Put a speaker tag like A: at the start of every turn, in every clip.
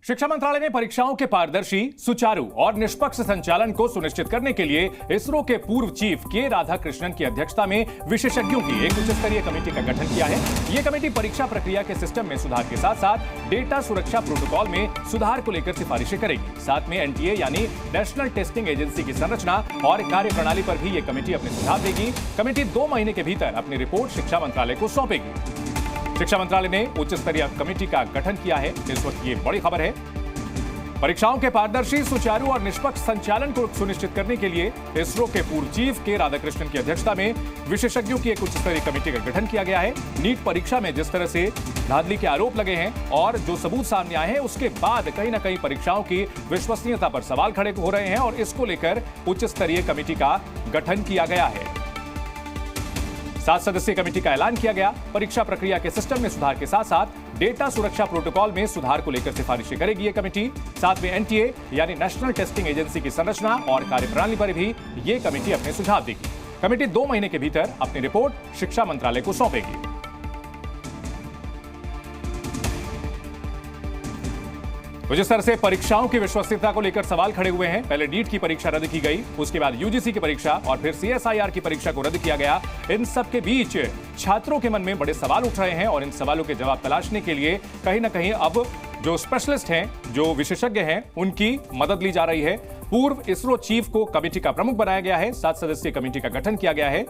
A: शिक्षा मंत्रालय ने परीक्षाओं के पारदर्शी, सुचारू और निष्पक्ष संचालन को सुनिश्चित करने के लिए इसरो के पूर्व चीफ के राधाकृष्णन की अध्यक्षता में विशेषज्ञों की एक उच्च स्तरीय कमेटी का गठन किया है। यह कमेटी परीक्षा प्रक्रिया के सिस्टम में सुधार के साथ साथ डेटा सुरक्षा प्रोटोकॉल में सुधार को लेकर सिफारिशें करेगी। साथ में एनटीए यानी नेशनल टेस्टिंग एजेंसी की संरचना और कार्यप्रणाली पर भी यह कमेटी अपने सुझाव देगी। कमेटी 2 महीने के भीतर अपनी रिपोर्ट शिक्षा मंत्रालय को सौंपेगी। शिक्षा मंत्रालय ने उच्च स्तरीय कमेटी का गठन किया है। इस वक्त ये बड़ी खबर है। परीक्षाओं के पारदर्शी, सुचारू और निष्पक्ष संचालन को सुनिश्चित करने के लिए इसरो के पूर्व चीफ के राधाकृष्णन की अध्यक्षता में विशेषज्ञों की एक उच्च स्तरीय कमेटी का गठन किया गया है। नीट परीक्षा में जिस तरह से धांधली के आरोप लगे हैं और जो सबूत सामने आए हैं, उसके बाद कहीं ना कहीं परीक्षाओं की विश्वसनीयता पर सवाल खड़े हो रहे हैं और इसको लेकर उच्च स्तरीय कमेटी का गठन किया गया है। 7 सदस्यीय कमेटी का ऐलान किया गया। परीक्षा प्रक्रिया के सिस्टम में सुधार के साथ साथ डेटा सुरक्षा प्रोटोकॉल में सुधार को लेकर सिफारिशें करेगी ये कमेटी। साथ में एनटीए यानी नेशनल टेस्टिंग एजेंसी की संरचना और कार्यप्रणाली पर भी ये कमेटी अपने सुझाव देगी। कमेटी 2 महीने के भीतर अपनी रिपोर्ट शिक्षा मंत्रालय को सौंपेगी। तो जिस तरह से परीक्षाओं की विश्वसनीयता को लेकर सवाल खड़े हुए हैं, पहले नीट की परीक्षा रद्द की गई, उसके बाद यूजीसी की परीक्षा और फिर सीएसआईआर की परीक्षा को रद्द किया गया। इन सब के बीच छात्रों के मन में बड़े सवाल उठ रहे हैं और इन सवालों के जवाब तलाशने के लिए कहीं ना कहीं अब जो स्पेशलिस्ट हैं, जो विशेषज्ञ हैं, उनकी मदद ली जा रही है। पूर्व इसरो चीफ को कमेटी का प्रमुख बनाया गया है। 7 सदस्यीय कमेटी का गठन किया गया है।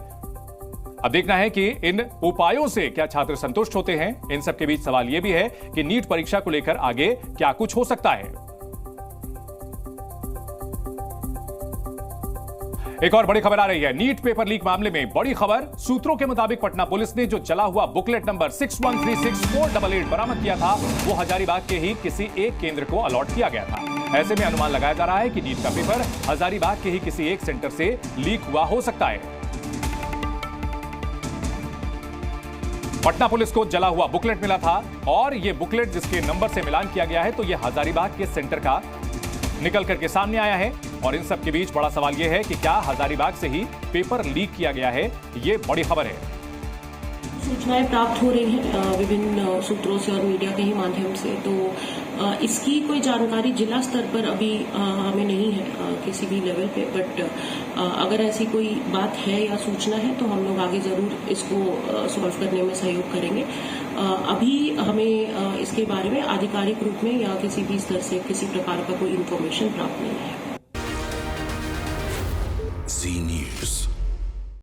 A: अब देखना है कि इन उपायों से क्या छात्र संतुष्ट होते हैं। इन सब के बीच सवाल यह भी है कि नीट परीक्षा को लेकर आगे क्या कुछ हो सकता है। एक और बड़ी खबर आ रही है। नीट पेपर लीक मामले में बड़ी खबर। सूत्रों के मुताबिक पटना पुलिस ने जो जला हुआ बुकलेट नंबर 6136-488 बरामद किया था, वो हजारीबाग के ही किसी एक केंद्र को अलॉट किया गया था। ऐसे में अनुमान लगाया जा रहा है कि नीट का पेपर हजारीबाग के ही किसी एक सेंटर से लीक हुआ हो सकता है। पटना पुलिस को जला हुआ बुकलेट मिला था और यह बुकलेट जिसके नंबर से मिलान किया गया है, तो यह हजारीबाग के सेंटर का निकल करके सामने आया है। और इन सब के बीच बड़ा सवाल यह है कि क्या हजारीबाग से ही पेपर लीक किया गया है। यह बड़ी खबर है।
B: सूचनाएं प्राप्त हो रही हैं विभिन्न सूत्रों से और मीडिया के ही माध्यम से, तो इसकी कोई जानकारी जिला स्तर पर अभी हमें नहीं है किसी भी लेवल पे, बट अगर ऐसी कोई बात है या सूचना है तो हम लोग आगे जरूर इसको सॉल्व करने में सहयोग करेंगे। अभी हमें इसके बारे में आधिकारिक रूप में या किसी भी स्तर से किसी प्रकार का कोई इन्फॉर्मेशन प्राप्त नहीं है।